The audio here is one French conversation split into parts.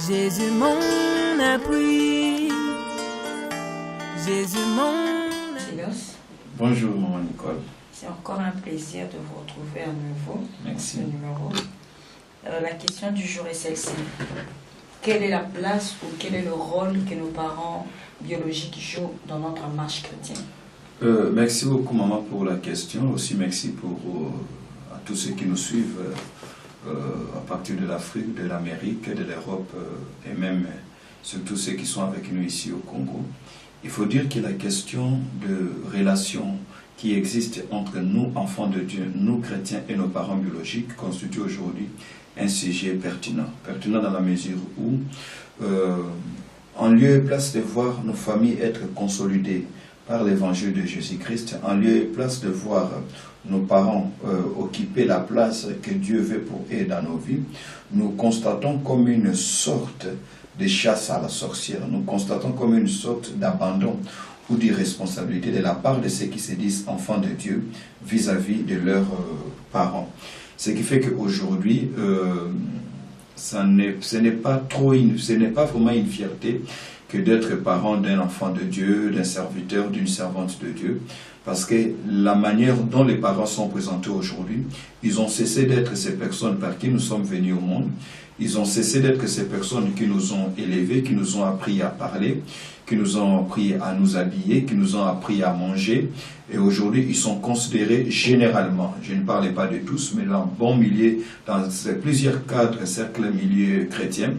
Jésus mon appui, Jésus mon... Silos. Bonjour maman Nicole. C'est encore un plaisir de vous retrouver à nouveau. Merci. Dans ce numéro. La question du jour est celle-ci. Quelle est la place ou quel est le rôle que nos parents biologiques jouent dans notre marche chrétienne? Merci beaucoup maman pour la question. Aussi merci pour à tous ceux qui nous suivent à partir de l'Afrique, de l'Amérique, de l'Europe et même surtout ceux qui sont avec nous ici au Congo. Il faut dire que la question de relation qui existe entre nous, enfants de Dieu, nous chrétiens et nos parents biologiques constitue aujourd'hui un sujet pertinent. Pertinent dans la mesure où, en lieu et place de voir nos familles être consolidées par l'évangile de Jésus-Christ, en lieu et place de voir nos parents occuper la place que Dieu veut pour eux dans nos vies, nous constatons comme une sorte de chasse à la sorcière, nous constatons comme une sorte d'abandon ou d'irresponsabilité de la part de ceux qui se disent enfants de Dieu vis-à-vis de leurs parents. Ce qui fait qu'aujourd'hui, ce n'est pas vraiment une fierté que d'être parent d'un enfant de Dieu, d'un serviteur, d'une servante de Dieu, parce que la manière dont les parents sont présentés aujourd'hui, ils ont cessé d'être ces personnes par qui nous sommes venus au monde, ils ont cessé d'être ces personnes qui nous ont élevés, qui nous ont appris à parler, qui nous ont appris à nous habiller, qui nous ont appris à manger. Et aujourd'hui, ils sont considérés généralement, je ne parle pas de tous, mais dans bon milieu, dans plusieurs cadres, cercles, milieux chrétiens,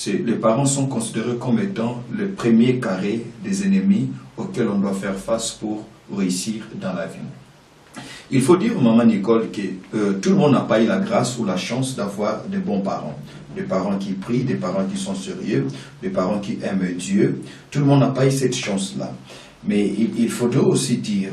les parents sont considérés comme étant le premier carré des ennemis auxquels on doit faire face pour réussir dans la vie. Il faut dire, maman Nicole, que tout le monde n'a pas eu la grâce ou la chance d'avoir de bons parents. Des parents qui prient, des parents qui sont sérieux, des parents qui aiment Dieu. Tout le monde n'a pas eu cette chance-là. Mais il faudrait aussi dire,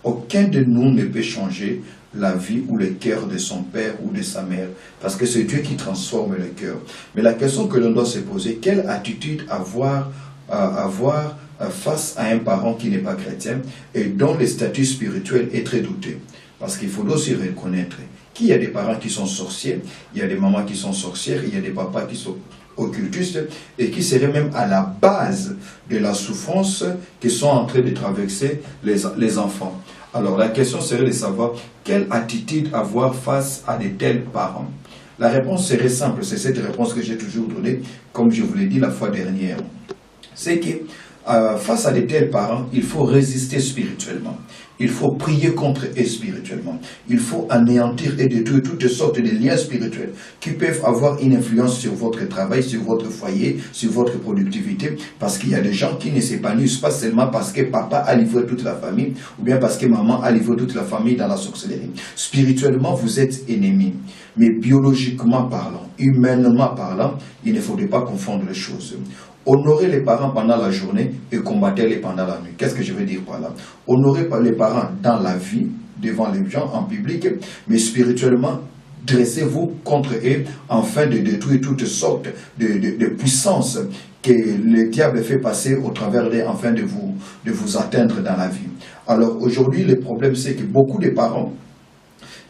aucun de nous ne peut changer la vie ou le cœur de son père ou de sa mère, parce que c'est Dieu qui transforme le cœur. Mais la question que l'on doit se poser, quelle attitude avoir face à un parent qui n'est pas chrétien et dont le statut spirituel est très douté. Parce qu'il faut aussi reconnaître qu'il y a des parents qui sont sorciers, il y a des mamans qui sont sorcières, il y a des papas qui sont occultistes et qui seraient même à la base de la souffrance que sont en train de traverser les enfants. Alors la question serait de savoir quelle attitude avoir face à de tels parents. La réponse serait simple, c'est cette réponse que j'ai toujours donnée, comme je vous l'ai dit la fois dernière. C'est que face à de tels parents, il faut résister spirituellement. Il faut prier contre eux spirituellement. Il faut anéantir et détruire toutes sortes de liens spirituels qui peuvent avoir une influence sur votre travail, sur votre foyer, sur votre productivité. Parce qu'il y a des gens qui ne s'épanouissent pas seulement parce que papa a livré toute la famille ou bien parce que maman a livré toute la famille dans la sorcellerie. Spirituellement, vous êtes ennemis. Mais biologiquement parlant, humainement parlant, il ne faudrait pas confondre les choses. Honorer les parents pendant la journée et combattre-les pendant la nuit. Qu'est-ce que je veux dire par là? Honorer les parents dans la vie, devant les gens, en public, mais spirituellement, dressez-vous contre eux afin de détruire toutes sortes de puissances que le diable fait passer au travers d'eux afin de vous atteindre dans la vie. Alors aujourd'hui, le problème, c'est que beaucoup de parents,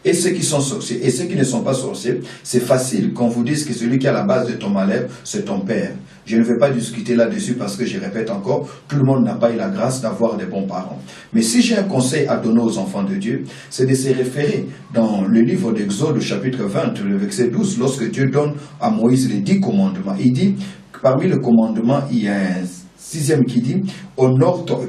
et ceux qui sont sorciers, et ceux qui ne sont pas sorciers, c'est facile qu'on vous dise que celui qui est à la base de ton malheur, c'est ton père. Je ne vais pas discuter là-dessus parce que je répète encore, tout le monde n'a pas eu la grâce d'avoir des bons parents. Mais si j'ai un conseil à donner aux enfants de Dieu, c'est de se référer dans le livre d'Exode, chapitre 20, le verset 12, lorsque Dieu donne à Moïse les 10 commandements. Il dit, parmi les commandements, il y a un sixième qui dit,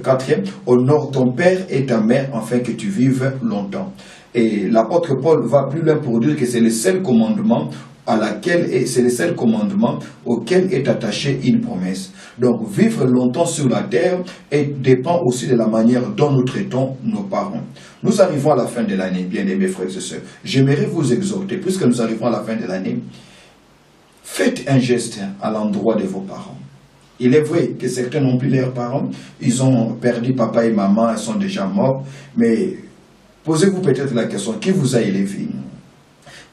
quatrième, honore ton père et ta mère afin que tu vives longtemps. Et l'apôtre Paul va plus loin pour dire que c'est le seul commandement auquel est attachée une promesse. Donc vivre longtemps sur la terre dépend aussi de la manière dont nous traitons nos parents. Nous arrivons à la fin de l'année, bien-aimés frères et sœurs. J'aimerais vous exhorter, puisque nous arrivons à la fin de l'année, faites un geste à l'endroit de vos parents. Il est vrai que certains n'ont plus leurs parents, ils ont perdu papa et maman, ils sont déjà morts, mais posez-vous peut-être la question, qui vous a élevé?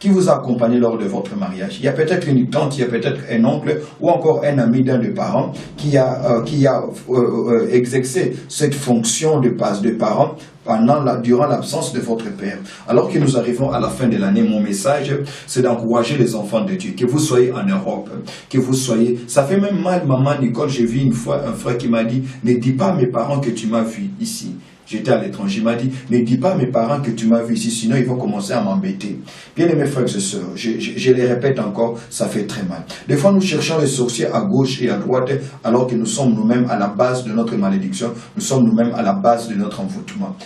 qui vous a accompagné lors de votre mariage. Il y a peut-être une tante, il y a peut-être un oncle ou encore un ami d'un des parents qui a exercé cette fonction de parent durant l'absence de votre père. Alors que nous arrivons à la fin de l'année, mon message, c'est d'encourager les enfants de Dieu, que vous soyez en Europe, que vous soyez... Ça fait même mal, maman Nicole, j'ai vu une fois un frère qui m'a dit, ne dis pas à mes parents que tu m'as vu ici. J'étais à l'étranger, il m'a dit, ne dis pas à mes parents que tu m'as vu ici, sinon ils vont commencer à m'embêter. Bien aimés frères et sœurs, je les répète encore, ça fait très mal. Des fois, nous cherchons les sorciers à gauche et à droite, alors que nous sommes nous-mêmes à la base de notre malédiction, nous sommes nous-mêmes à la base de notre envoûtement.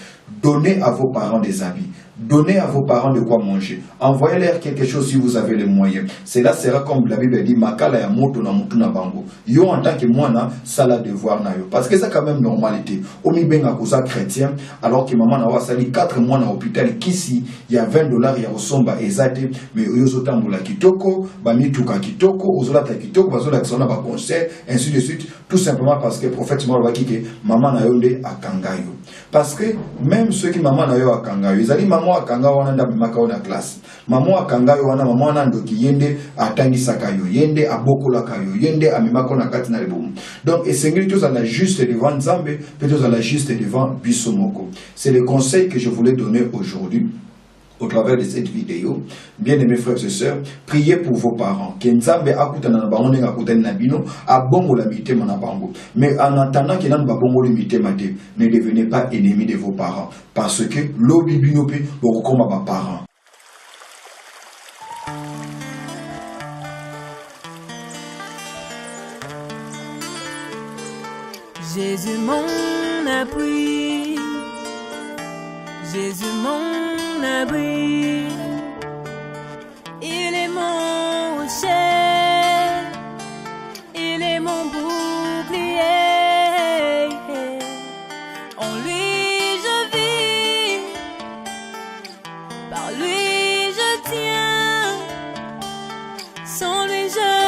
Donnez à vos parents des habits. Donnez à vos parents de quoi manger. Envoyez-leur quelque chose si vous avez les moyens. Cela sera comme la Bible dit, makala ya moto na mutu na bango. Yo en tant que moine, ça la devoir na yo. Parce que c'est quand même normalité. Omi benga kosa chrétien, alors que maman na wa sali 4 mois na hôpital kisi, il y a $20, il y a osomba ezate, mais yozo tambula kitoko, bami tuka kitoko, ozola ta kitoko, bazola kisona ba concert, ainsi de suite, tout simplement parce que le prophète m'a dit que maman na yonde akangayo. Parce que même ceux qui maman na yo akangayo, ils allaient maman akanga wana ndabimaka ona classe. Maman akanga yo wana maman wana ndoki yende atangi sakayo, yende abokola kayo, yende amimako na kati na leboum. Donc et Seigneur tous à la juste devant Nzambe, peut-être à la juste devant Bisomoko. C'est le conseil que je voulais donner aujourd'hui. Au travers de cette vidéo, bien aimés frères et sœurs, priez pour vos parents. Que Nzambe akutana na bango nenga akutana na bino abongo la mitema na bango. Mais en attendant que nan ba bongo le mitema te, ne devenez pas ennemis de vos parents parce que lobi binope bokoma ba parents. Jésus mon abri, Jésus mon abri, il est mon rocher, il est mon bouclier, en lui je vis, par lui je tiens, sans lui je